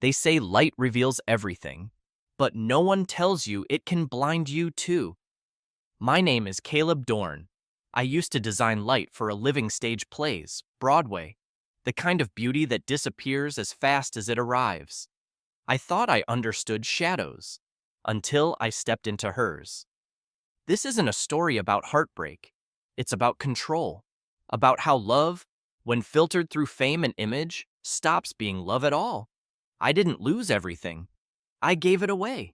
They say light reveals everything, but no one tells you it can blind you too. My name is Caleb Dorne. I used to design light for a living stage plays, Broadway, the kind of beauty that disappears as fast as it arrives. I thought I understood shadows, until I stepped into hers. This isn't a story about heartbreak. It's about control, about how love, when filtered through fame and image, stops being love at all. I didn't lose everything. I gave it away.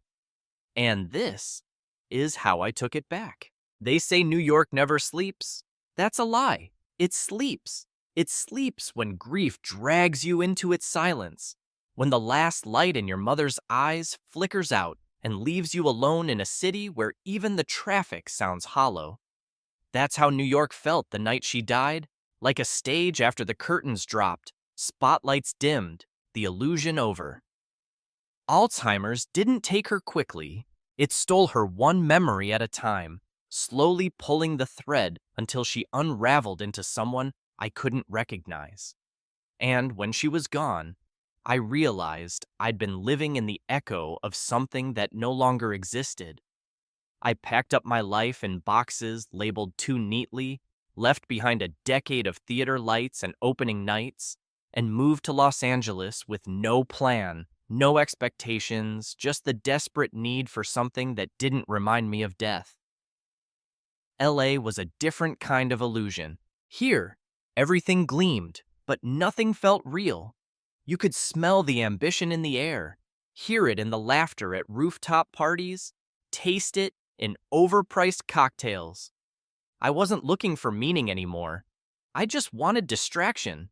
And this is how I took it back. They say New York never sleeps. That's a lie. It sleeps. It sleeps when grief drags you into its silence, when the last light in your mother's eyes flickers out and leaves you alone in a city where even the traffic sounds hollow. That's how New York felt the night she died, like a stage after the curtains dropped, spotlights dimmed, the illusion over. Alzheimer's didn't take her quickly. It stole her one memory at a time, slowly pulling the thread until she unraveled into someone I couldn't recognize. And when she was gone, I realized I'd been living in the echo of something that no longer existed. I packed up my life in boxes labeled too neatly, left behind a decade of theater lights and opening nights, and moved to Los Angeles with no plan, no expectations, just the desperate need for something that didn't remind me of death. LA was a different kind of illusion. Here, everything gleamed, but nothing felt real. You could smell the ambition in the air, hear it in the laughter at rooftop parties, taste it in overpriced cocktails. I wasn't looking for meaning anymore. I just wanted distraction.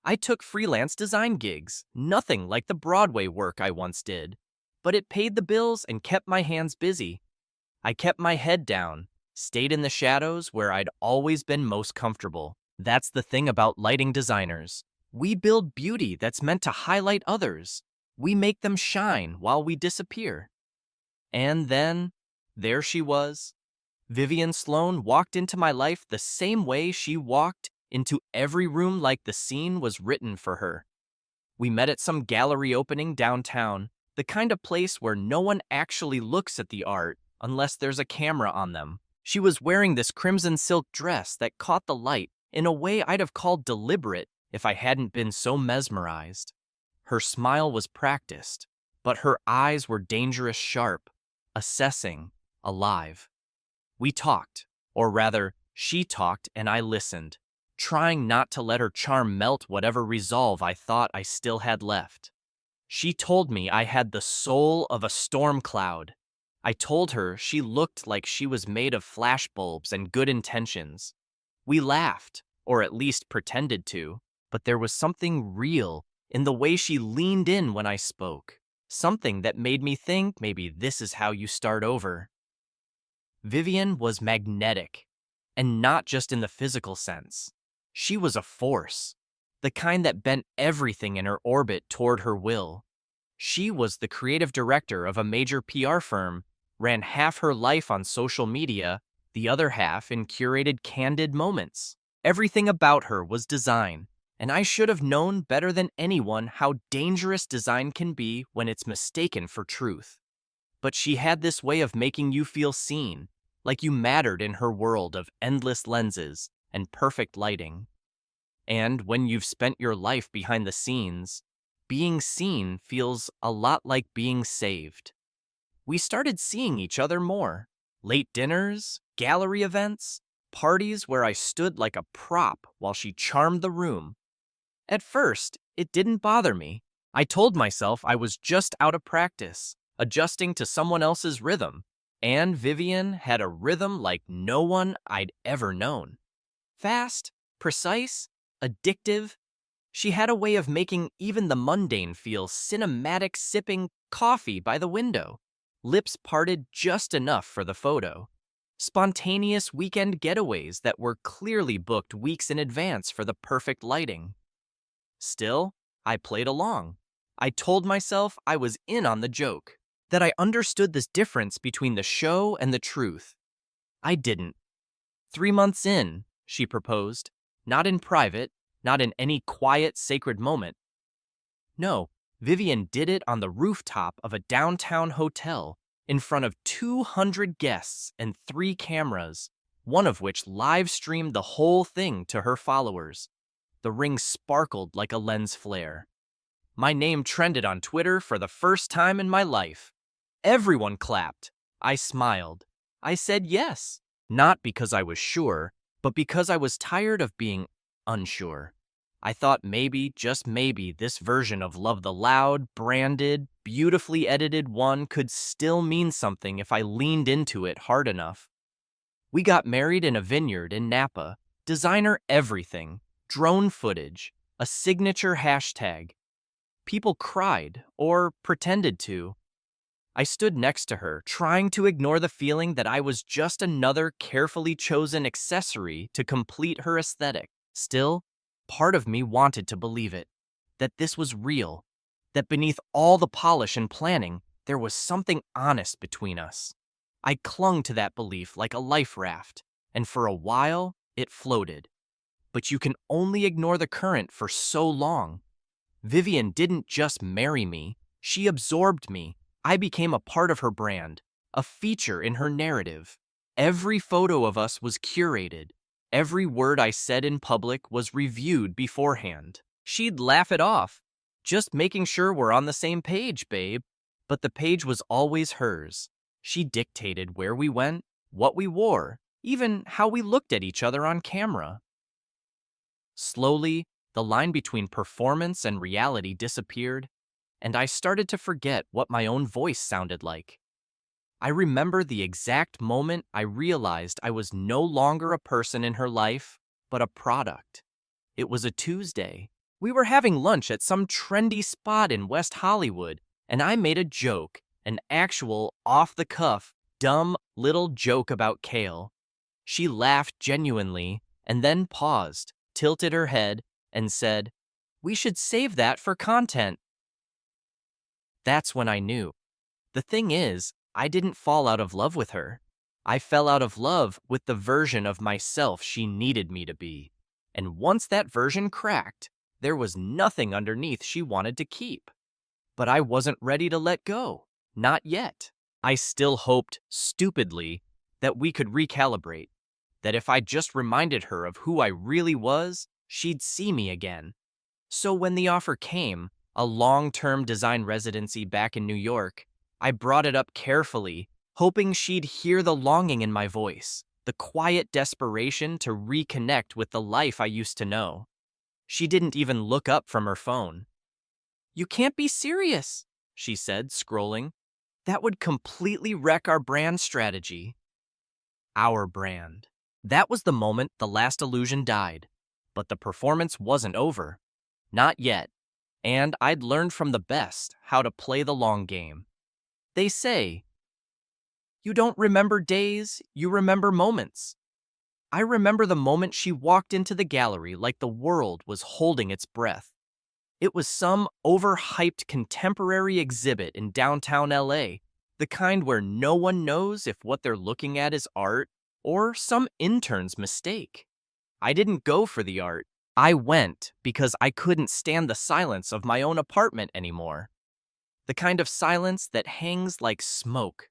I took freelance design gigs, nothing like the Broadway work I once did, but it paid the bills and kept my hands busy. I kept my head down, stayed in the shadows where I'd always been most comfortable. That's the thing about lighting designers. We build beauty that's meant to highlight others. We make them shine while we disappear. And then, there she was. Vivienne Sloan walked into my life the same way she walked into every room, like the scene was written for her. We met at some gallery opening downtown, the kind of place where no one actually looks at the art unless there's a camera on them. She was wearing this crimson silk dress that caught the light in a way I'd have called deliberate if I hadn't been so mesmerized. Her smile was practiced, but her eyes were dangerous sharp, assessing, alive. We talked, or rather, she talked and I listened, trying not to let her charm melt whatever resolve I thought I still had left. She told me I had the soul of a storm cloud. I told her she looked like she was made of flashbulbs and good intentions. We laughed, or at least pretended to, but there was something real in the way she leaned in when I spoke, something that made me think maybe this is how you start over. Vivienne was magnetic, and not just in the physical sense. She was a force, the kind that bent everything in her orbit toward her will. She was the creative director of a major PR firm, ran half her life on social media, the other half in curated candid moments. Everything about her was design, and I should have known better than anyone how dangerous design can be when it's mistaken for truth. But she had this way of making you feel seen, like you mattered in her world of endless lenses and perfect lighting. And when you've spent your life behind the scenes, being seen feels a lot like being saved. We started seeing each other more. Late dinners, gallery events, parties where I stood like a prop while she charmed the room. At first, it didn't bother me. I told myself I was just out of practice, adjusting to someone else's rhythm. And Vivienne had a rhythm like no one I'd ever known. Fast, precise, addictive. She had a way of making even the mundane feel cinematic, sipping coffee by the window, lips parted just enough for the photo. Spontaneous weekend getaways that were clearly booked weeks in advance for the perfect lighting. Still, I played along. I told myself I was in on the joke, that I understood this difference between the show and the truth. I didn't. 3 months in, she proposed, not in private, not in any quiet, sacred moment. No, Vivienne did it on the rooftop of a downtown hotel in front of 200 guests and 3 cameras, one of which live streamed the whole thing to her followers. The ring sparkled like a lens flare. My name trended on Twitter for the first time in my life. Everyone clapped. I smiled. I said yes, not because I was sure, but because I was tired of being unsure. I thought maybe, just maybe, this version of Love the Loud, branded, beautifully edited one could still mean something if I leaned into it hard enough. We got married in a vineyard in Napa. Designer everything, drone footage, a signature hashtag. People cried, or pretended to. I stood next to her, trying to ignore the feeling that I was just another carefully chosen accessory to complete her aesthetic. Still, part of me wanted to believe it, that this was real, that beneath all the polish and planning, there was something honest between us. I clung to that belief like a life raft, and for a while, it floated. But you can only ignore the current for so long. Vivienne didn't just marry me, she absorbed me. I became a part of her brand, a feature in her narrative. Every photo of us was curated. Every word I said in public was reviewed beforehand. She'd laugh it off, just making sure we're on the same page, babe. But the page was always hers. She dictated where we went, what we wore, even how we looked at each other on camera. Slowly, the line between performance and reality disappeared, and I started to forget what my own voice sounded like. I remember the exact moment I realized I was no longer a person in her life, but a product. It was a Tuesday. We were having lunch at some trendy spot in West Hollywood, and I made a joke, an actual, off-the-cuff, dumb little joke about kale. She laughed genuinely, and then paused, tilted her head, and said, "We should save that for content." That's when I knew. The thing is, I didn't fall out of love with her. I fell out of love with the version of myself she needed me to be. And once that version cracked, there was nothing underneath she wanted to keep. But I wasn't ready to let go. Not yet. I still hoped, stupidly, that we could recalibrate. That if I just reminded her of who I really was, she'd see me again. So when the offer came, a long-term design residency back in New York, I brought it up carefully, hoping she'd hear the longing in my voice, the quiet desperation to reconnect with the life I used to know. She didn't even look up from her phone. "You can't be serious," she said, scrolling. "That would completely wreck our brand strategy." Our brand. That was the moment the last illusion died. But the performance wasn't over. Not yet. And I'd learned from the best how to play the long game. They say, you don't remember days, you remember moments. I remember the moment she walked into the gallery like the world was holding its breath. It was some overhyped contemporary exhibit in downtown LA, the kind where no one knows if what they're looking at is art or some intern's mistake. I didn't go for the art. I went because I couldn't stand the silence of my own apartment anymore. The kind of silence that hangs like smoke.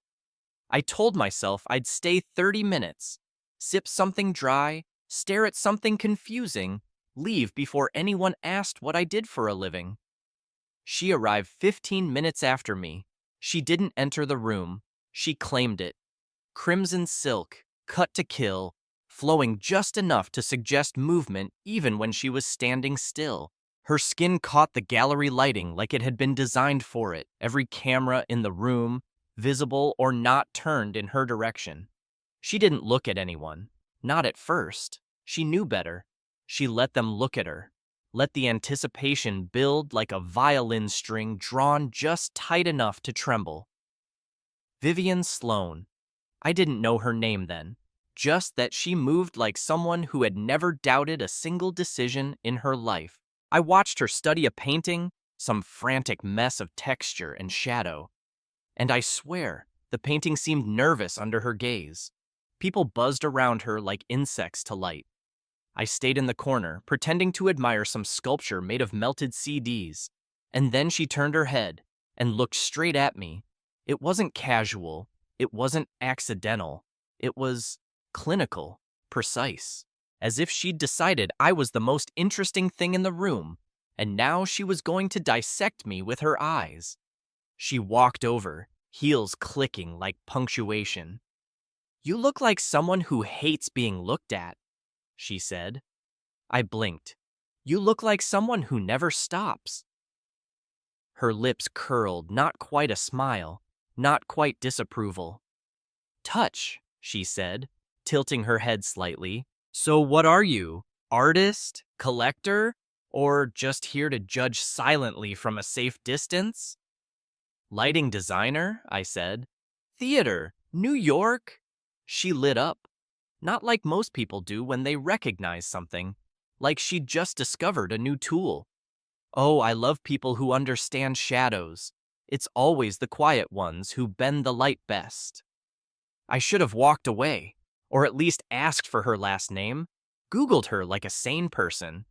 I told myself I'd stay 30 minutes, sip something dry, stare at something confusing, leave before anyone asked what I did for a living. She arrived 15 minutes after me. She didn't enter the room. She claimed it. Crimson silk, cut to kill, flowing just enough to suggest movement even when she was standing still. Her skin caught the gallery lighting like it had been designed for it, every camera in the room, visible or not, turned in her direction. She didn't look at anyone. Not at first. She knew better. She let them look at her. Let the anticipation build like a violin string drawn just tight enough to tremble. Vivienne Sloane. I didn't know her name then. Just that she moved like someone who had never doubted a single decision in her life. I watched her study a painting, some frantic mess of texture and shadow. And I swear, the painting seemed nervous under her gaze. People buzzed around her like insects to light. I stayed in the corner, pretending to admire some sculpture made of melted CDs. And then she turned her head and looked straight at me. It wasn't casual. It wasn't accidental. It was clinical, precise, as if she'd decided I was the most interesting thing in the room, and now she was going to dissect me with her eyes. She walked over, heels clicking like punctuation. "You look like someone who hates being looked at," she said. I blinked. "You look like someone who never stops." Her lips curled, not quite a smile, not quite disapproval. "Touch," she said, tilting her head slightly. "So what are you? Artist? Collector? Or just here to judge silently from a safe distance?" "Lighting designer," I said. "Theater? New York?" She lit up. Not like most people do when they recognize something, like she'd just discovered a new tool. "Oh, I love people who understand shadows. It's always the quiet ones who bend the light best." I should have walked away, or at least asked for her last name, Googled her like a sane person.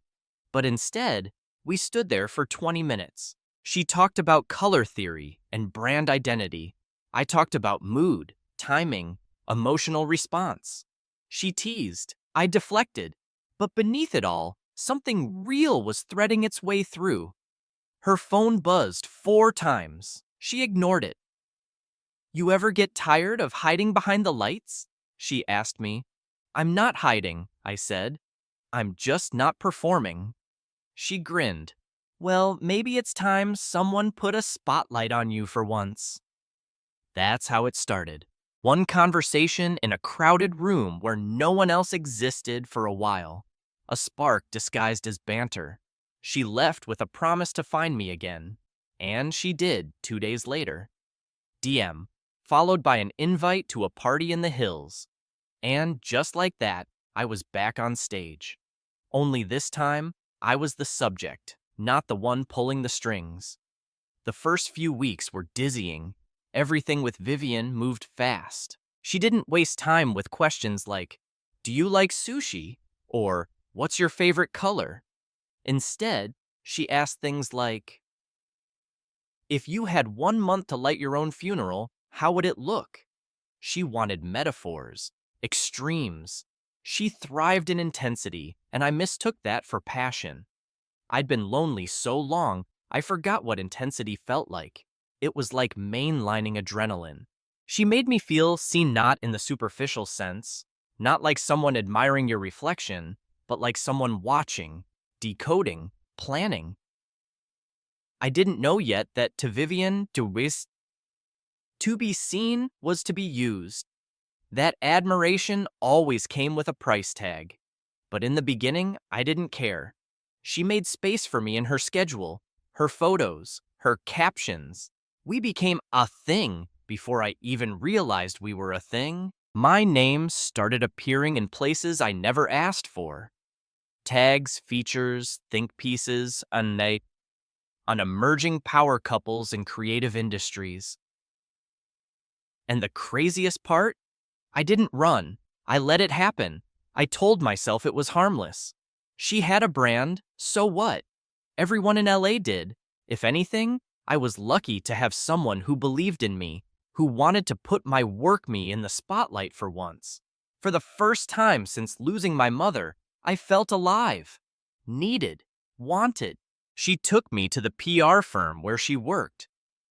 But instead, we stood there for 20 minutes. She talked about color theory and brand identity. I talked about mood, timing, emotional response. She teased. I deflected. But beneath it all, something real was threading its way through. Her phone buzzed 4 times. She ignored it. "You ever get tired of hiding behind the lights?" she asked me. "I'm not hiding," I said. "I'm just not performing." She grinned. "Well, maybe it's time someone put a spotlight on you for once." That's how it started. One conversation in a crowded room where no one else existed for a while. A spark disguised as banter. She left with a promise to find me again. And she did 2 days later. DM, followed by an invite to a party in the hills. And just like that, I was back on stage. Only this time, I was the subject, not the one pulling the strings. The first few weeks were dizzying. Everything with Vivienne moved fast. She didn't waste time with questions like, "Do you like sushi?" or "What's your favorite color?" Instead, she asked things like, "If you had 1 month to light your own funeral, how would it look?" She wanted metaphors, extremes. She thrived in intensity, and I mistook that for passion. I'd been lonely so long, I forgot what intensity felt like. It was like mainlining adrenaline. She made me feel seen, not in the superficial sense, not like someone admiring your reflection, but like someone watching, decoding, planning. I didn't know yet that to Vivienne, to be seen was to be used. That admiration always came with a price tag. But in the beginning, I didn't care. She made space for me in her schedule, her photos, her captions. We became a thing before I even realized we were a thing. My name started appearing in places I never asked for. Tags, features, think pieces, on emerging power couples in creative industries. And the craziest part? I didn't run. I let it happen. I told myself it was harmless. She had a brand, so what? Everyone in LA did. If anything, I was lucky to have someone who believed in me, who wanted to put my work in the spotlight for once. For the first time since losing my mother, I felt alive, needed, wanted. She took me to the PR firm where she worked.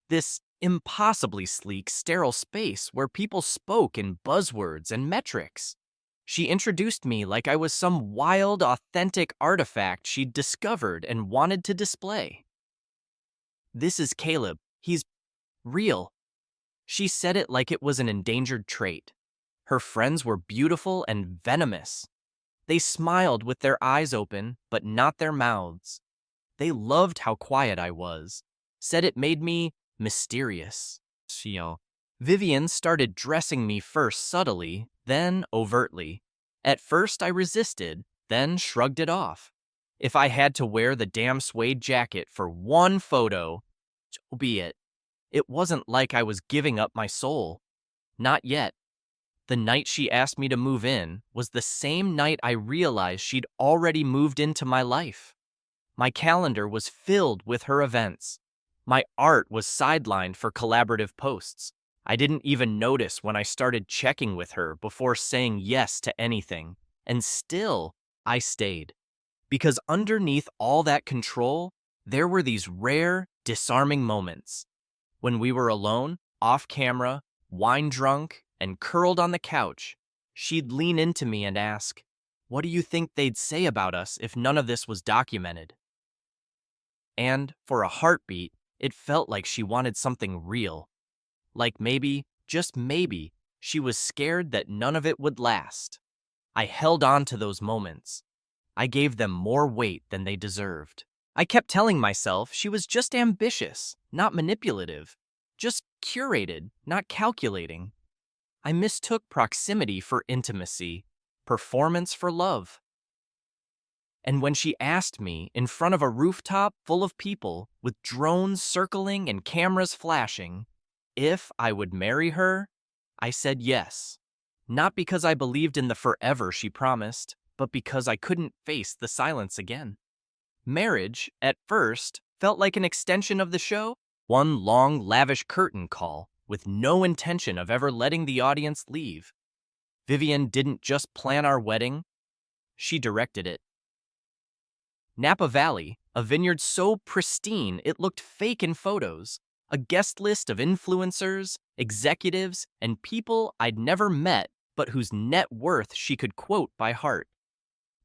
This impossibly sleek, sterile space where people spoke in buzzwords and metrics. She introduced me like I was some wild, authentic artifact she'd discovered and wanted to display. "This is Caleb. He's real." She said it like it was an endangered trait. Her friends were beautiful and venomous. They smiled with their eyes open, but not their mouths. They loved how quiet I was, said it made me mysterious. Vivienne started dressing me first subtly, then overtly. At first I resisted, then shrugged it off. If I had to wear the damn suede jacket for one photo, so be it. It wasn't like I was giving up my soul. Not yet. The night she asked me to move in was the same night I realized she'd already moved into my life. My calendar was filled with her events, My art was sidelined for collaborative posts. I didn't even notice when I started checking with her before saying yes to anything. And still, I stayed. Because underneath all that control, there were these rare, disarming moments. When we were alone, off camera, wine drunk, and curled on the couch, she'd lean into me and ask, "What do you think they'd say about us if none of this was documented?" And, for a heartbeat, it felt like she wanted something real. Like maybe, just maybe, she was scared that none of it would last. I held on to those moments. I gave them more weight than they deserved. I kept telling myself she was just ambitious, not manipulative. Just curated, not calculating. I mistook proximity for intimacy, performance for love. And when she asked me, in front of a rooftop full of people, with drones circling and cameras flashing, if I would marry her, I said yes. Not because I believed in the forever she promised, but because I couldn't face the silence again. Marriage, at first, felt like an extension of the show, one long, lavish curtain call, with no intention of ever letting the audience leave. Vivienne didn't just plan our wedding, she directed it. Napa Valley, a vineyard so pristine it looked fake in photos, a guest list of influencers, executives, and people I'd never met but whose net worth she could quote by heart.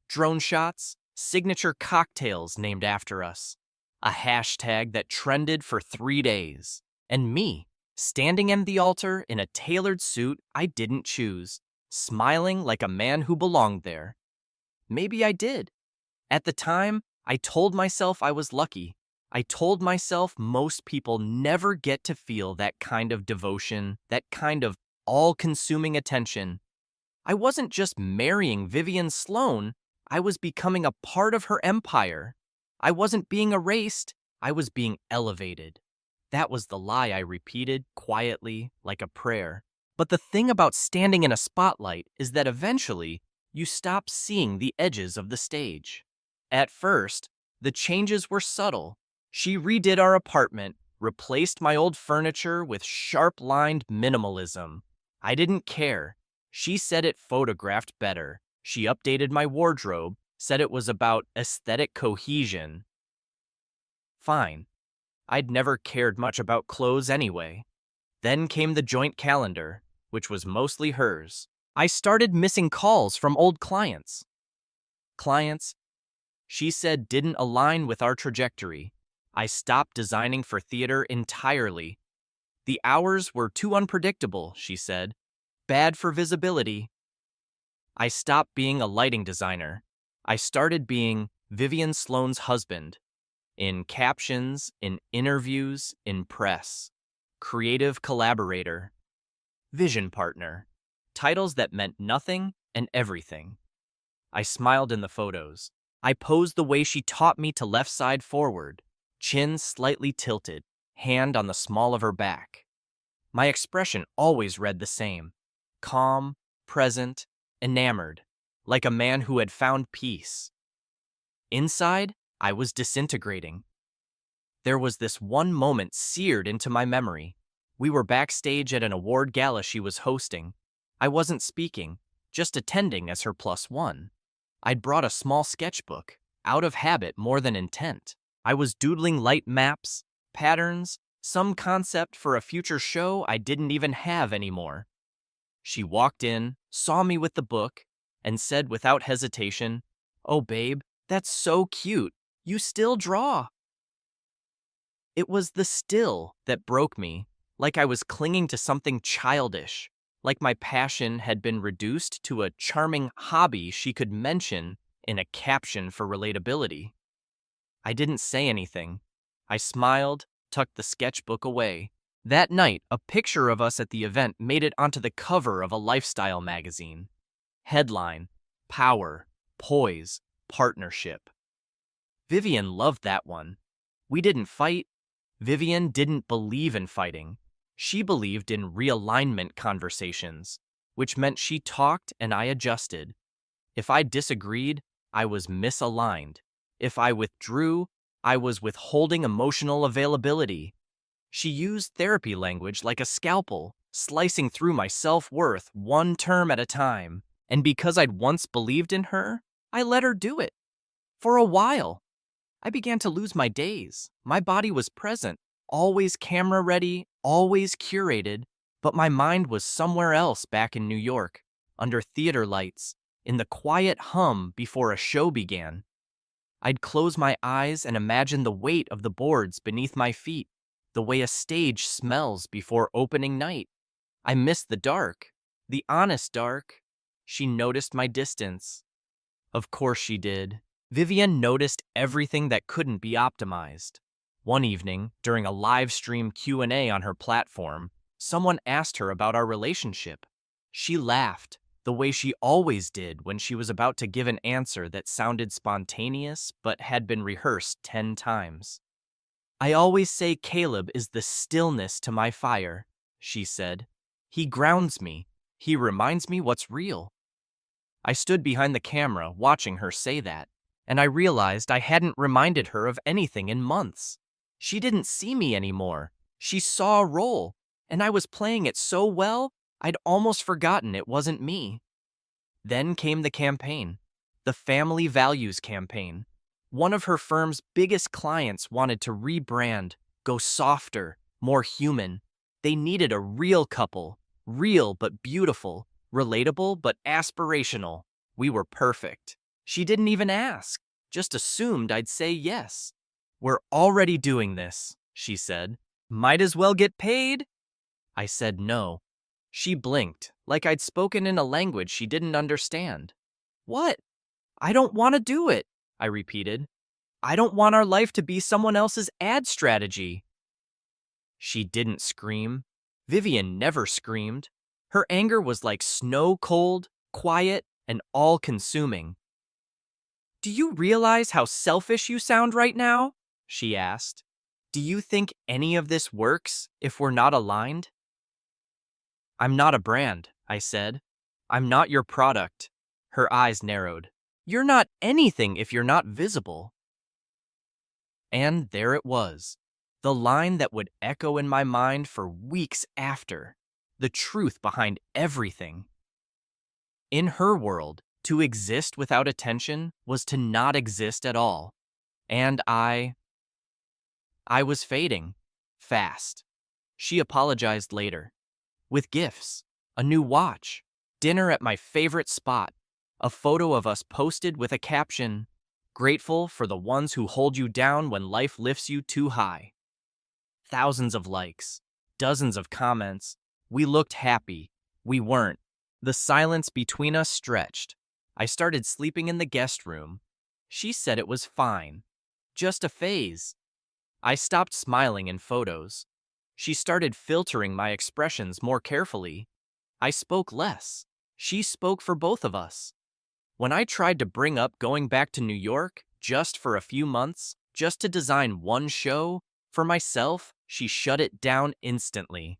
Drone shots, signature cocktails named after us, a hashtag that trended for 3 days, and me, standing at the altar in a tailored suit I didn't choose, smiling like a man who belonged there. Maybe I did. At the time, I told myself I was lucky. I told myself most people never get to feel that kind of devotion, that kind of all-consuming attention. I wasn't just marrying Vivienne Sloan, I was becoming a part of her empire. I wasn't being erased, I was being elevated. That was the lie I repeated quietly, like a prayer. But the thing about standing in a spotlight is that eventually, you stop seeing the edges of the stage. At first, the changes were subtle. She redid our apartment, replaced my old furniture with sharp-lined minimalism. I didn't care. She said it photographed better. She updated my wardrobe, said it was about aesthetic cohesion. Fine. I'd never cared much about clothes anyway. Then came the joint calendar, which was mostly hers. I started missing calls from old clients. Clients, she said, didn't align with our trajectory. I stopped designing for theater entirely. The hours were too unpredictable, she said. Bad for visibility. I stopped being a lighting designer. I started being Vivienne Sloan's husband. In captions, in interviews, in press. Creative collaborator. Vision partner. Titles that meant nothing and everything. I smiled in the photos. I posed the way she taught me to left side forward, chin slightly tilted, hand on the small of her back. My expression always read the same. Calm, present, enamored, like a man who had found peace. Inside, I was disintegrating. There was this one moment seared into my memory. We were backstage at an award gala she was hosting. I wasn't speaking, just attending as her plus one. I'd brought a small sketchbook, out of habit more than intent. I was doodling light maps, patterns, some concept for a future show I didn't even have anymore. She walked in, saw me with the book, and said without hesitation, "Oh, babe, that's so cute. You still draw." It was the still that broke me, like I was clinging to something childish, like my passion had been reduced to a charming hobby she could mention in a caption for relatability. I didn't say anything. I smiled, tucked the sketchbook away. That night, a picture of us at the event made it onto the cover of a lifestyle magazine. Headline: Power, Poise, Partnership. Vivienne loved that one. We didn't fight. Vivienne didn't believe in fighting. She believed in realignment conversations, which meant she talked and I adjusted. If I disagreed, I was misaligned. If I withdrew, I was withholding emotional availability. She used therapy language like a scalpel, slicing through my self-worth one term at a time. And because I'd once believed in her, I let her do it. For a while, I began to lose my days. My body was present, always camera ready, always curated, but my mind was somewhere else back in New York, under theater lights, in the quiet hum before a show began. I'd close my eyes and imagine the weight of the boards beneath my feet, the way a stage smells before opening night. I missed the dark, the honest dark. She noticed my distance. Of course she did. Vivienne noticed everything that couldn't be optimized. One evening, during a live stream Q&A on her platform, someone asked her about our relationship. She laughed, the way she always did when she was about to give an answer that sounded spontaneous but had been rehearsed 10 times. I always say Caleb is the stillness to my fire, she said. He grounds me. He reminds me what's real. I stood behind the camera watching her say that, and I realized I hadn't reminded her of anything in months. She didn't see me anymore. She saw a role, and I was playing it so well, I'd almost forgotten it wasn't me. Then came the campaign, the Family Values campaign. One of her firm's biggest clients wanted to rebrand, go softer, more human. They needed a real couple, real but beautiful, relatable but aspirational. We were perfect. She didn't even ask, just assumed I'd say yes. We're already doing this, she said. Might as well get paid. I said no. She blinked, like I'd spoken in a language she didn't understand. What? I don't want to do it, I repeated. I don't want our life to be someone else's ad strategy. She didn't scream. Vivienne never screamed. Her anger was like snow cold, quiet, and all-consuming. Do you realize how selfish you sound right now? She asked. Do you think any of this works if we're not aligned? I'm not a brand, I said. I'm not your product. Her eyes narrowed. You're not anything if you're not visible. And there it was, the line that would echo in my mind for weeks after, the truth behind everything. In her world, to exist without attention was to not exist at all. And I was fading, fast. She apologized later. With gifts, a new watch, dinner at my favorite spot, a photo of us posted with a caption, "Grateful for the ones who hold you down when life lifts you too high." Thousands of likes, dozens of comments. We looked happy. We weren't. The silence between us stretched. I started sleeping in the guest room. She said it was fine. Just a phase. I stopped smiling in photos. She started filtering my expressions more carefully. I spoke less. She spoke for both of us. When I tried to bring up going back to New York, just for a few months, just to design one show, for myself, she shut it down instantly.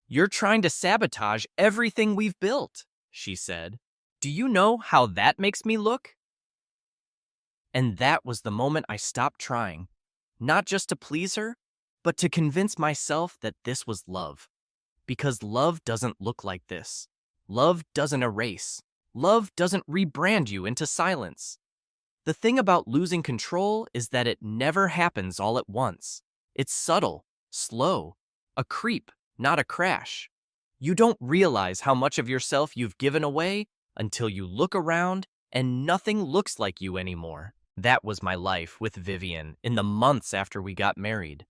You're trying to sabotage everything we've built, she said. Do you know how that makes me look? And that was the moment I stopped trying. Not just to please her, but to convince myself that this was love. Because love doesn't look like this. Love doesn't erase. Love doesn't rebrand you into silence. The thing about losing control is that it never happens all at once. It's subtle, slow, a creep, not a crash. You don't realize how much of yourself you've given away until you look around and nothing looks like you anymore. That was my life with Vivienne in the months after we got married.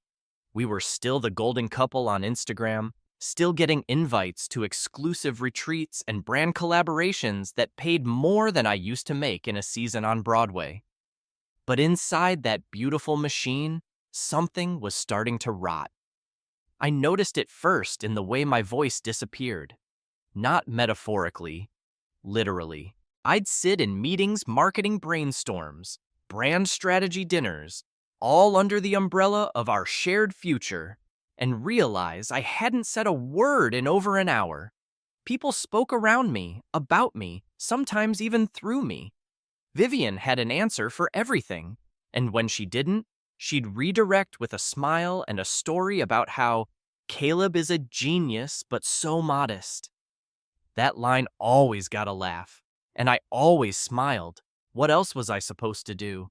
We were still the golden couple on Instagram, still getting invites to exclusive retreats and brand collaborations that paid more than I used to make in a season on Broadway. But inside that beautiful machine, something was starting to rot. I noticed it first in the way my voice disappeared. Not metaphorically, literally. I'd sit in meetings, marketing brainstorms, brand strategy dinners, all under the umbrella of our shared future, and realize I hadn't said a word in over an hour. People spoke around me, about me, sometimes even through me. Vivienne had an answer for everything, and when she didn't, She'd redirect with a smile and a story about how Caleb is a genius but so modest. That line always got a laugh, and I always smiled. What else was I supposed to do?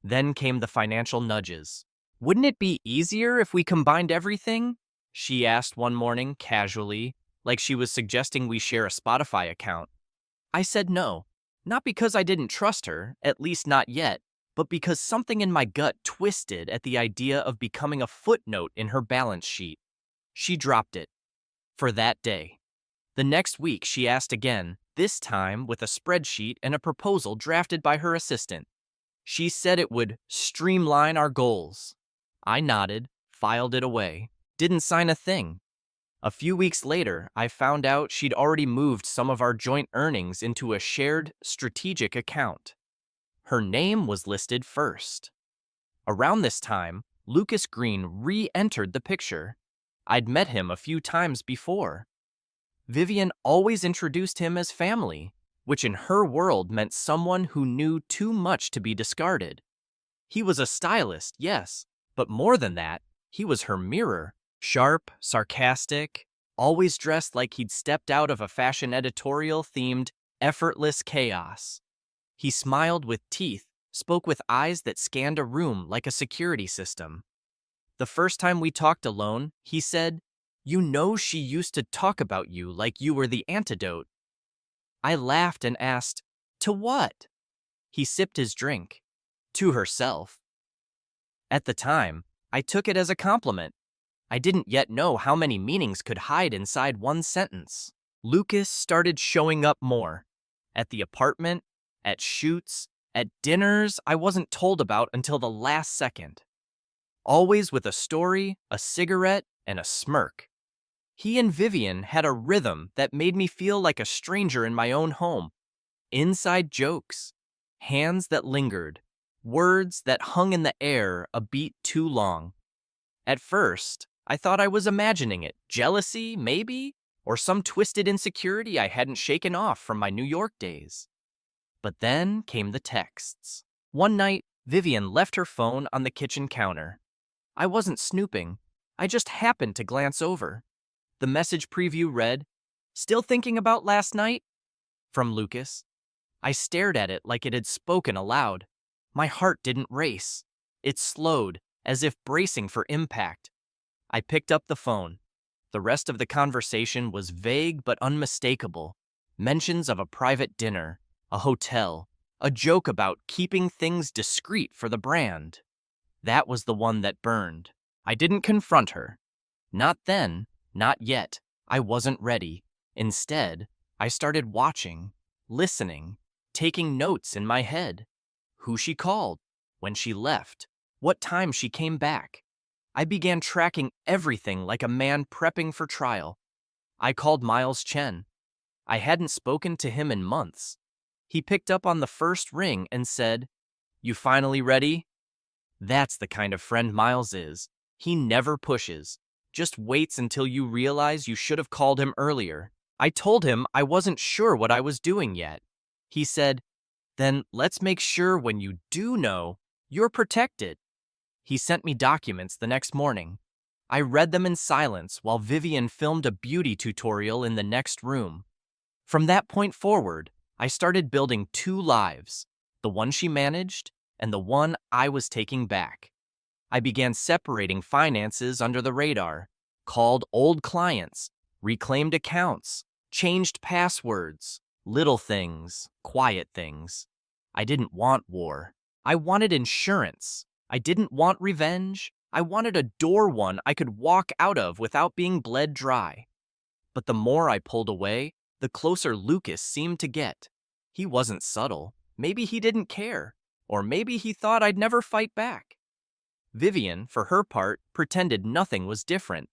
Then came the financial nudges. Wouldn't it be easier if we combined everything? She asked one morning, casually, like she was suggesting we share a Spotify account. I said no, not because I didn't trust her, at least not yet, but because something in my gut twisted at the idea of becoming a footnote in her balance sheet. She dropped it. For that day. The next week, she asked again, this time with a spreadsheet and a proposal drafted by her assistant. She said it would streamline our goals. I nodded, filed it away, didn't sign a thing. A few weeks later, I found out she'd already moved some of our joint earnings into a shared strategic account. Her name was listed first. Around this time, Lucas Green re-entered the picture. I'd met him a few times before. Vivienne always introduced him as family, which in her world meant someone who knew too much to be discarded. He was a stylist, yes, but more than that, he was her mirror. Sharp, sarcastic, always dressed like he'd stepped out of a fashion editorial themed effortless chaos. He smiled with teeth, spoke with eyes that scanned a room like a security system. The first time we talked alone, he said, "You know she used to talk about you like you were the antidote." I laughed and asked, "To what?" He sipped his drink. "To herself." At the time, I took it as a compliment. I didn't yet know how many meanings could hide inside one sentence. Lucas started showing up more. At the apartment, at shoots, at dinners I wasn't told about until the last second. Always with a story, a cigarette, and a smirk. He and Vivienne had a rhythm that made me feel like a stranger in my own home. Inside jokes, hands that lingered, words that hung in the air a beat too long. At first, I thought I was imagining it. Jealousy, maybe? Or some twisted insecurity I hadn't shaken off from my New York days. But then came the texts. One night, Vivienne left her phone on the kitchen counter. I wasn't snooping. I just happened to glance over. The message preview read, "Still thinking about last night?" From Lucas. I stared at it like it had spoken aloud. My heart didn't race. It slowed, as if bracing for impact. I picked up the phone. The rest of the conversation was vague but unmistakable. Mentions of a private dinner, a hotel, a joke about keeping things discreet for the brand. That was the one that burned. I didn't confront her. Not then, not yet. I wasn't ready. Instead, I started watching, listening, taking notes in my head. Who she called, when she left, what time she came back. I began tracking everything like a man prepping for trial. I called Miles Chen. I hadn't spoken to him in months. He picked up on the first ring and said, "You finally ready?" That's the kind of friend Miles is. He never pushes, just waits until you realize you should have called him earlier. I told him I wasn't sure what I was doing yet. He said, "Then let's make sure when you do know, you're protected." He sent me documents the next morning. I read them in silence while Vivienne filmed a beauty tutorial in the next room. From that point forward, I started building two lives, the one she managed and the one I was taking back. I began separating finances under the radar, called old clients, reclaimed accounts, changed passwords, little things, quiet things. I didn't want war. I wanted insurance. I didn't want revenge. I wanted a door one I could walk out of without being bled dry. But the more I pulled away, the closer Lucas seemed to get. He wasn't subtle. Maybe he didn't care. Or maybe he thought I'd never fight back. Vivienne, for her part, pretended nothing was different.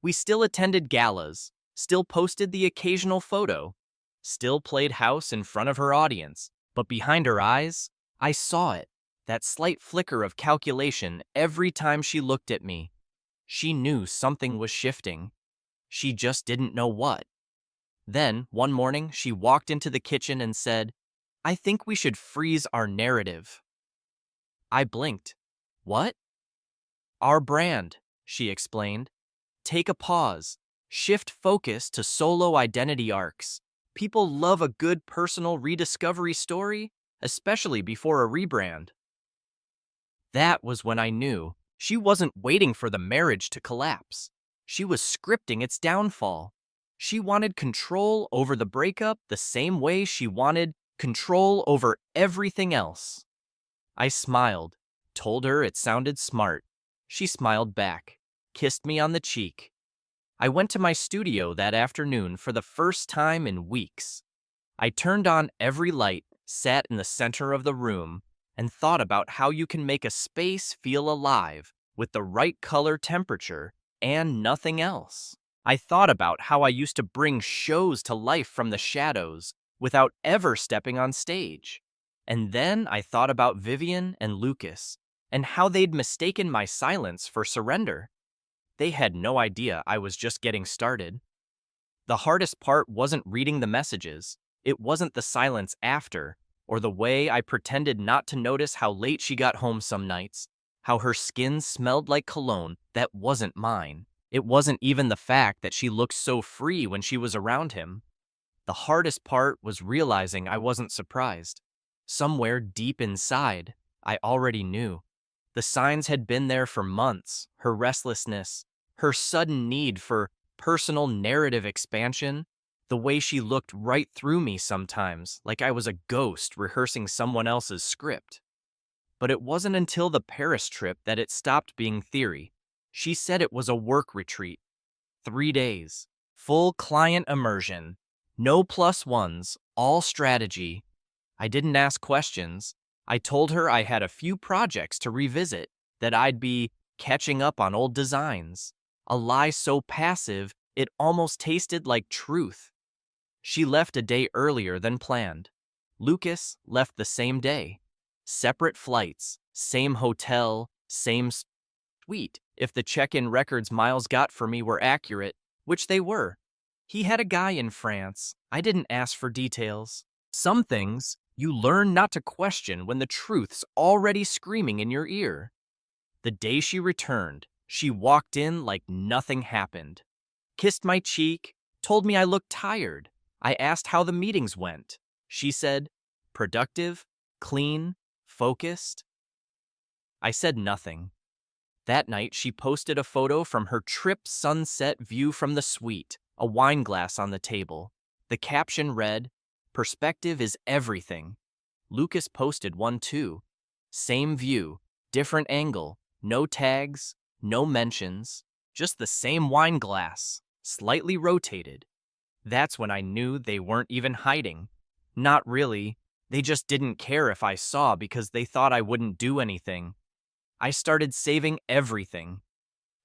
We still attended galas, still posted the occasional photo, still played house in front of her audience. But behind her eyes, I saw it. That slight flicker of calculation every time she looked at me. She knew something was shifting. She just didn't know what. Then, one morning, she walked into the kitchen and said, "I think we should freeze our narrative." I blinked. What? Our brand, she explained. Take a pause. Shift focus to solo identity arcs. People love a good personal rediscovery story, especially before a rebrand. That was when I knew she wasn't waiting for the marriage to collapse. She was scripting its downfall. She wanted control over the breakup the same way she wanted control over everything else. I smiled, told her it sounded smart. She smiled back, kissed me on the cheek. I went to my studio that afternoon for the first time in weeks. I turned on every light, sat in the center of the room, and thought about how you can make a space feel alive with the right color temperature and nothing else. I thought about how I used to bring shows to life from the shadows without ever stepping on stage. And then I thought about Vivienne and Lucas and how they'd mistaken my silence for surrender. They had no idea I was just getting started. The hardest part wasn't reading the messages. It wasn't the silence after, or the way I pretended not to notice how late she got home some nights, how her skin smelled like cologne that wasn't mine. It wasn't even the fact that she looked so free when she was around him. The hardest part was realizing I wasn't surprised. Somewhere deep inside, I already knew. The signs had been there for months, her restlessness, her sudden need for personal narrative expansion, the way she looked right through me sometimes, like I was a ghost rehearsing someone else's script. But it wasn't until the Paris trip that it stopped being theory. She said it was a work retreat. 3 days. Full client immersion. No plus ones, all strategy. I didn't ask questions. I told her I had a few projects to revisit, that I'd be catching up on old designs. A lie so passive, it almost tasted like truth. She left a day earlier than planned. Lucas left the same day. Separate flights, same hotel, same suite. If the check-in records Miles got for me were accurate, which they were. He had a guy in France. I didn't ask for details. Some things you learn not to question when the truth's already screaming in your ear. The day she returned, she walked in like nothing happened. Kissed my cheek, told me I looked tired. I asked how the meetings went. She said, productive, clean, focused. I said nothing. That night, she posted a photo from her trip sunset view from the suite, a wine glass on the table. The caption read, "Perspective is everything." Lucas posted one too. Same view, different angle, no tags, no mentions, just the same wine glass, slightly rotated. That's when I knew they weren't even hiding. Not really. They just didn't care if I saw because they thought I wouldn't do anything. I started saving everything.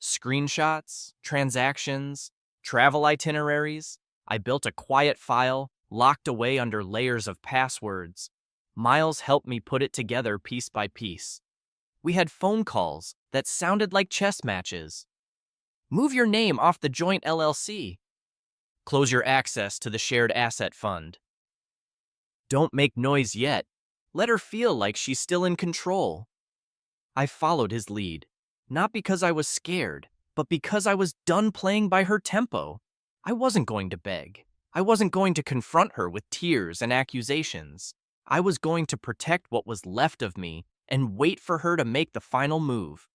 Screenshots, transactions, travel itineraries. I built a quiet file, locked away under layers of passwords. Miles helped me put it together piece by piece. We had phone calls that sounded like chess matches. Move your name off the joint LLC. Close your access to the shared asset fund. Don't make noise yet. Let her feel like she's still in control. I followed his lead, not because I was scared, but because I was done playing by her tempo. I wasn't going to beg. I wasn't going to confront her with tears and accusations. I was going to protect what was left of me and wait for her to make the final move.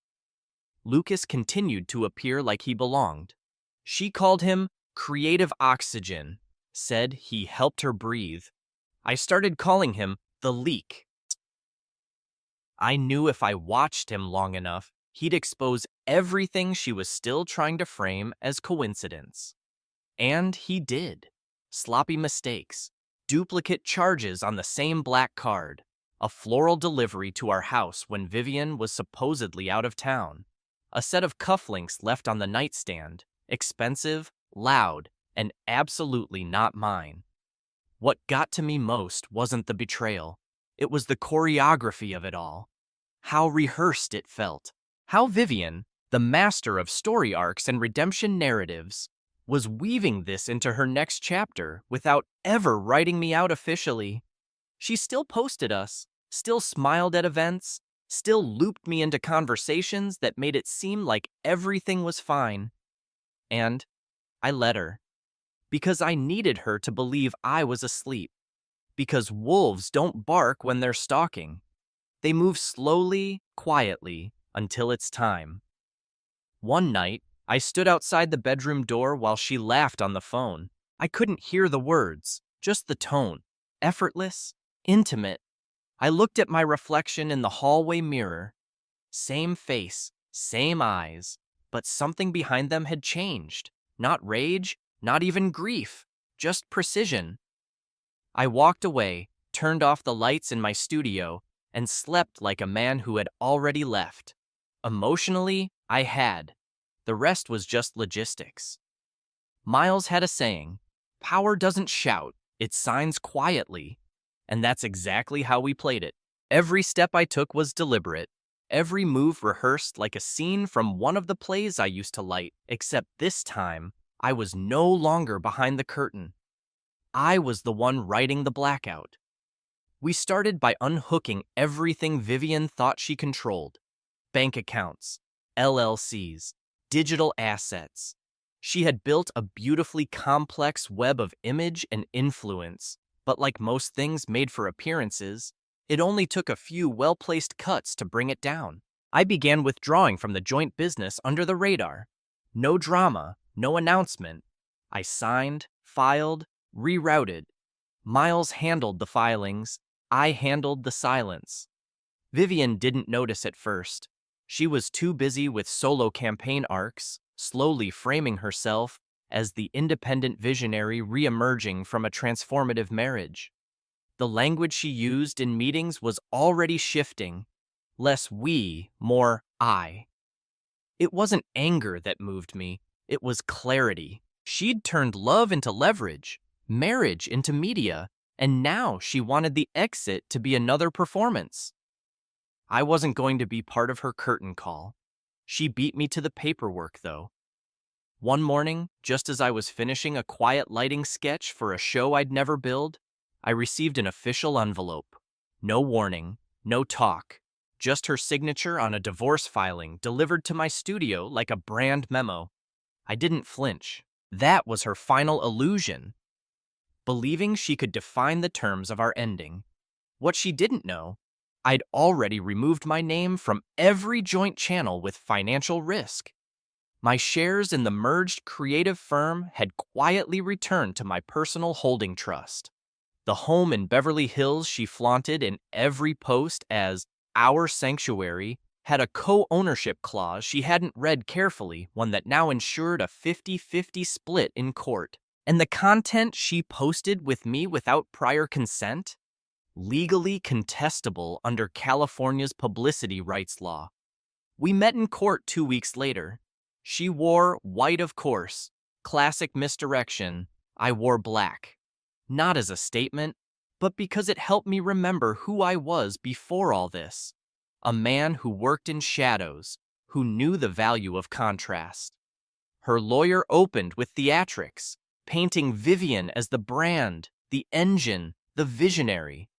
Lucas continued to appear like he belonged. She called him creative oxygen, said he helped her breathe. I started calling him the leak. I knew if I watched him long enough, he'd expose everything she was still trying to frame as coincidence. And he did. Sloppy mistakes, duplicate charges on the same black card, a floral delivery to our house when Vivienne was supposedly out of town, a set of cufflinks left on the nightstand, expensive, loud, and absolutely not mine. What got to me most wasn't the betrayal. It was the choreography of it all. How rehearsed it felt. How Vivienne, the master of story arcs and redemption narratives, was weaving this into her next chapter without ever writing me out officially. She still posted us, still smiled at events, still looped me into conversations that made it seem like everything was fine. And I let her, because I needed her to believe I was asleep. Because wolves don't bark when they're stalking. They move slowly, quietly, until it's time. One night, I stood outside the bedroom door while she laughed on the phone. I couldn't hear the words, just the tone. Effortless, intimate. I looked at my reflection in the hallway mirror. Same face, same eyes, but something behind them had changed. Not rage, not even grief, just precision. I walked away, turned off the lights in my studio, and slept like a man who had already left. Emotionally, I had. The rest was just logistics. Miles had a saying, "Power doesn't shout, it signs quietly." And that's exactly how we played it. Every step I took was deliberate. Every move rehearsed like a scene from one of the plays I used to light, except this time, I was no longer behind the curtain. I was the one writing the blackout. We started by unhooking everything Vivienne thought she controlled. Bank accounts, LLCs, digital assets. She had built a beautifully complex web of image and influence, but like most things made for appearances, it only took a few well-placed cuts to bring it down. I began withdrawing from the joint business under the radar. No drama, no announcement. I signed, filed, rerouted. Miles handled the filings. I handled the silence. Vivienne didn't notice at first. She was too busy with solo campaign arcs, slowly framing herself as the independent visionary re-emerging from a transformative marriage. The language she used in meetings was already shifting. Less we, more I. It wasn't anger that moved me, it was clarity. She'd turned love into leverage, marriage into media, and now she wanted the exit to be another performance. I wasn't going to be part of her curtain call. She beat me to the paperwork, though. One morning, just as I was finishing a quiet lighting sketch for a show I'd never billed, I received an official envelope. No warning, no talk, just her signature on a divorce filing delivered to my studio like a brand memo. I didn't flinch. That was her final illusion. Believing she could define the terms of our ending. What she didn't know, I'd already removed my name from every joint channel with financial risk. My shares in the merged creative firm had quietly returned to my personal holding trust. The home in Beverly Hills she flaunted in every post as our sanctuary had a co-ownership clause she hadn't read carefully, one that now ensured a 50-50 split in court. And the content she posted with me without prior consent? Legally contestable under California's publicity rights law. We met in court 2 weeks later. She wore white, of course. Classic misdirection. I wore black. Not as a statement, but because it helped me remember who I was before all this. A man who worked in shadows, who knew the value of contrast. Her lawyer opened with theatrics, painting Vivienne as the brand, the engine, the visionary.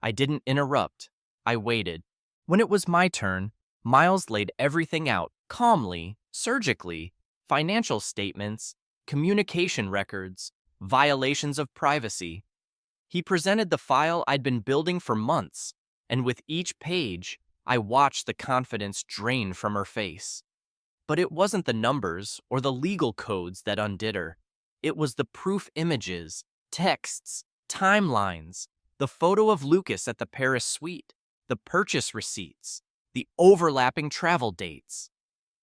I didn't interrupt. I waited. When it was my turn, Miles laid everything out, calmly, surgically, financial statements, communication records, violations of privacy. He presented the file I'd been building for months, and with each page, I watched the confidence drain from her face. But it wasn't the numbers or the legal codes that undid her. It was the proof images, texts, timelines, the photo of Lucas at the Paris suite, the purchase receipts, the overlapping travel dates.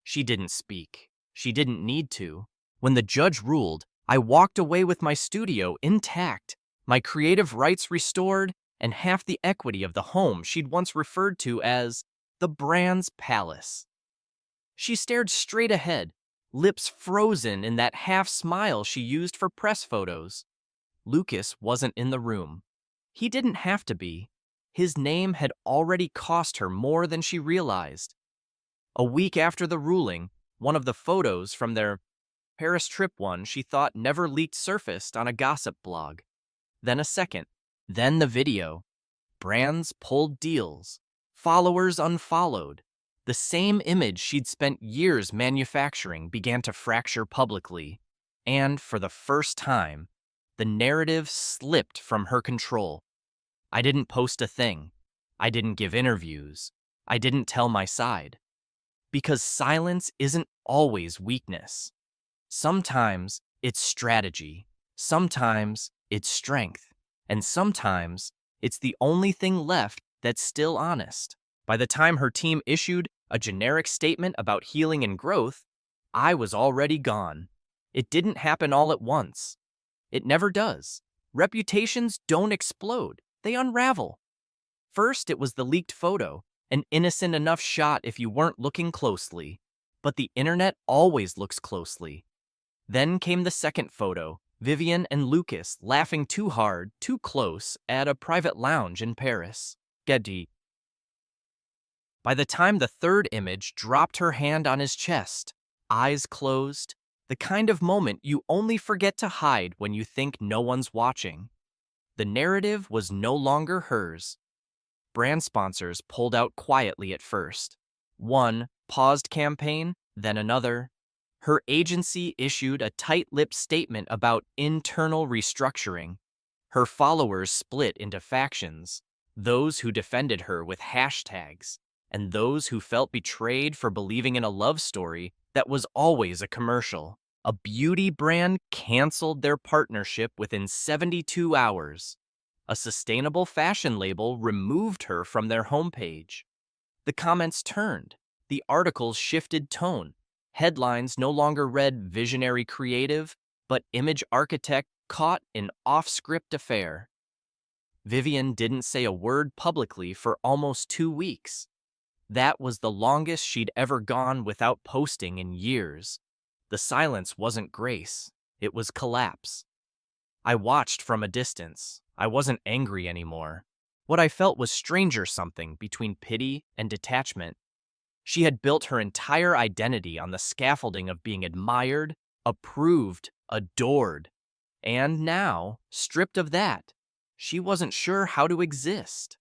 She didn't speak. She didn't need to. When the judge ruled, I walked away with my studio intact, my creative rights restored, and half the equity of the home she'd once referred to as the brand's palace. She stared straight ahead, lips frozen in that half-smile she used for press photos. Lucas wasn't in the room. He didn't have to be. His name had already cost her more than she realized. A week after the ruling, one of the photos from their Paris trip, one she thought never leaked, surfaced on a gossip blog. Then a second. Then the video. Brands pulled deals. Followers unfollowed. The same image she'd spent years manufacturing began to fracture publicly, and for the first time, the narrative slipped from her control. I didn't post a thing. I didn't give interviews. I didn't tell my side. Because silence isn't always weakness. Sometimes it's strategy. Sometimes it's strength. And sometimes it's the only thing left that's still honest. By the time her team issued a generic statement about healing and growth, I was already gone. It didn't happen all at once. It never does. Reputations don't explode. They unravel. First, it was the leaked photo, an innocent enough shot if you weren't looking closely. But the internet always looks closely. Then came the second photo, Vivienne and Lucas laughing too hard, too close, at a private lounge in Paris. Getty. By the time the third image dropped her hand on his chest, eyes closed, the kind of moment you only forget to hide when you think no one's watching. The narrative was no longer hers. Brand sponsors pulled out quietly at first. One paused campaign, then another. Her agency issued a tight-lipped statement about internal restructuring. Her followers split into factions, those who defended her with hashtags, and those who felt betrayed for believing in a love story that was always a commercial. A beauty brand canceled their partnership within 72 hours. A sustainable fashion label removed her from their homepage. The comments turned. The articles shifted tone. Headlines no longer read visionary creative, but image architect caught in off-script affair. Vivienne didn't say a word publicly for almost 2 weeks. That was the longest she'd ever gone without posting in years. The silence wasn't grace, it was collapse. I watched from a distance. I wasn't angry anymore. What I felt was stranger something between pity and detachment. She had built her entire identity on the scaffolding of being admired, approved, adored. And now, stripped of that, she wasn't sure how to exist.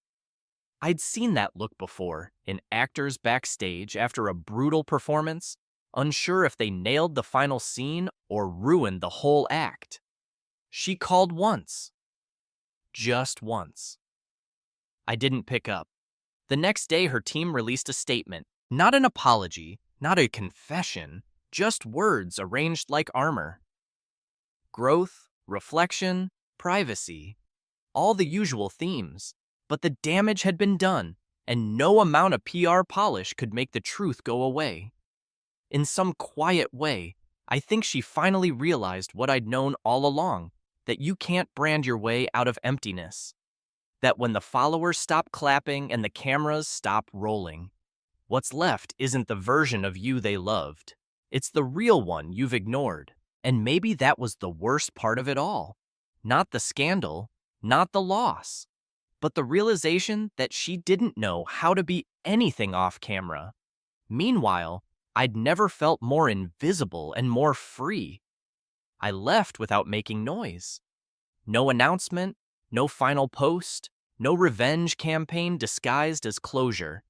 I'd seen that look before, in actors backstage after a brutal performance, unsure if they nailed the final scene or ruined the whole act. She called once. Just once. I didn't pick up. The next day, her team released a statement. Not an apology, not a confession, just words arranged like armor. Growth, reflection, privacy. All the usual themes. But the damage had been done, and no amount of PR polish could make the truth go away. In some quiet way, I think she finally realized what I'd known all along, that you can't brand your way out of emptiness. That when the followers stop clapping and the cameras stop rolling, what's left isn't the version of you they loved. It's the real one you've ignored. And maybe that was the worst part of it all. Not the scandal, not the loss, but the realization that she didn't know how to be anything off camera. Meanwhile, I'd never felt more invisible and more free. I left without making noise. No announcement, no final post, no revenge campaign disguised as closure.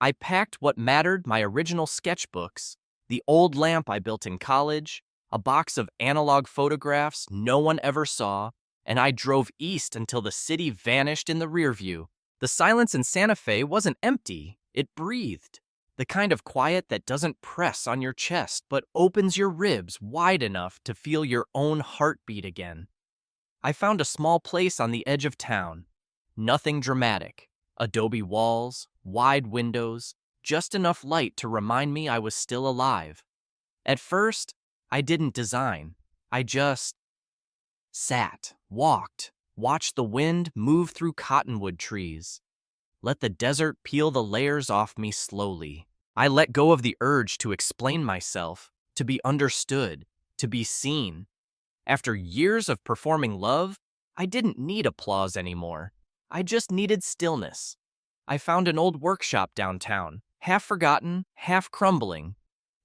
I packed what mattered, my original sketchbooks, the old lamp I built in college, a box of analog photographs no one ever saw, and I drove east until the city vanished in the rearview. The silence in Santa Fe wasn't empty, it breathed. The kind of quiet that doesn't press on your chest but opens your ribs wide enough to feel your own heartbeat again. I found a small place on the edge of town. Nothing dramatic. Adobe walls, wide windows, just enough light to remind me I was still alive. At first, I didn't design. I just sat, walked, watched the wind move through cottonwood trees. Let the desert peel the layers off me slowly. I let go of the urge to explain myself, to be understood, to be seen. After years of performing love, I didn't need applause anymore. I just needed stillness. I found an old workshop downtown, half forgotten, half crumbling.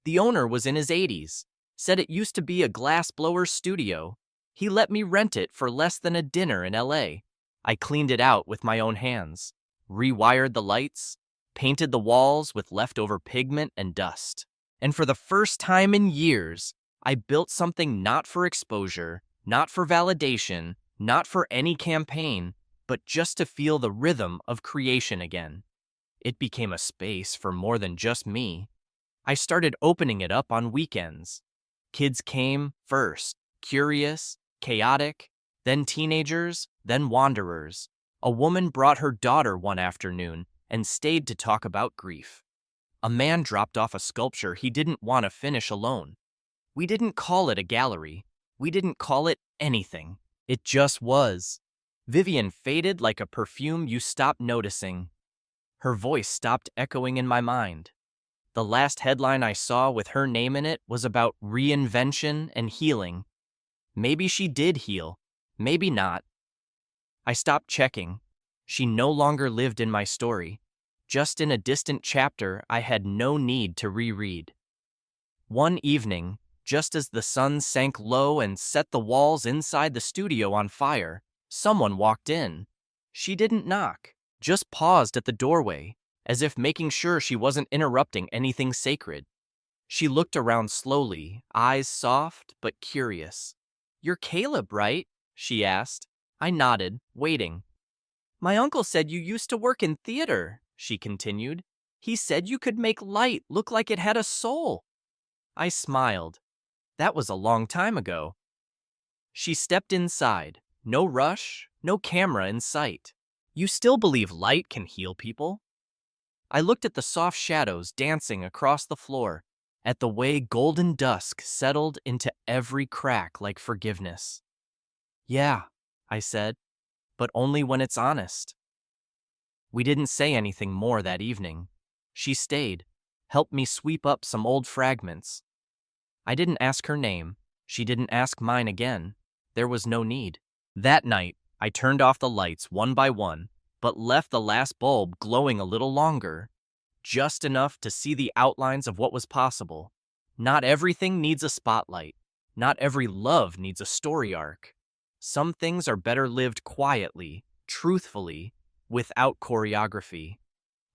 The owner was in his 80s, said it used to be a glassblower's studio. He let me rent it for less than a dinner in LA. I cleaned it out with my own hands, rewired the lights, painted the walls with leftover pigment and dust. And for the first time in years, I built something not for exposure, not for validation, not for any campaign, but just to feel the rhythm of creation again. It became a space for more than just me. I started opening it up on weekends. Kids came first, curious, chaotic, then teenagers, then wanderers. A woman brought her daughter one afternoon and stayed to talk about grief. A man dropped off a sculpture he didn't want to finish alone. We didn't call it a gallery. We didn't call it anything. It just was. Vivienne faded like a perfume you stopped noticing. Her voice stopped echoing in my mind. The last headline I saw with her name in it was about reinvention and healing. Maybe she did heal. Maybe not. I stopped checking. She no longer lived in my story, just in a distant chapter I had no need to reread. One evening, just as the sun sank low and set the walls inside the studio on fire, someone walked in. She didn't knock, just paused at the doorway, as if making sure she wasn't interrupting anything sacred. She looked around slowly, eyes soft but curious. "You're Caleb, right?" she asked. I nodded, waiting. "My uncle said you used to work in theater," she continued. "He said you could make light look like it had a soul." I smiled. That was a long time ago. She stepped inside. No rush, no camera in sight. "You still believe light can heal people?" I looked at the soft shadows dancing across the floor, at the way golden dusk settled into every crack like forgiveness. "Yeah," I said, "but only when it's honest." We didn't say anything more that evening. She stayed, helped me sweep up some old fragments. I didn't ask her name. She didn't ask mine again. There was no need. That night, I turned off the lights one by one, but left the last bulb glowing a little longer, just enough to see the outlines of what was possible. Not everything needs a spotlight. Not every love needs a story arc. Some things are better lived quietly, truthfully, without choreography.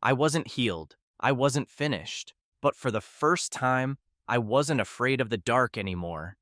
I wasn't healed. I wasn't finished. But for the first time, I wasn't afraid of the dark anymore.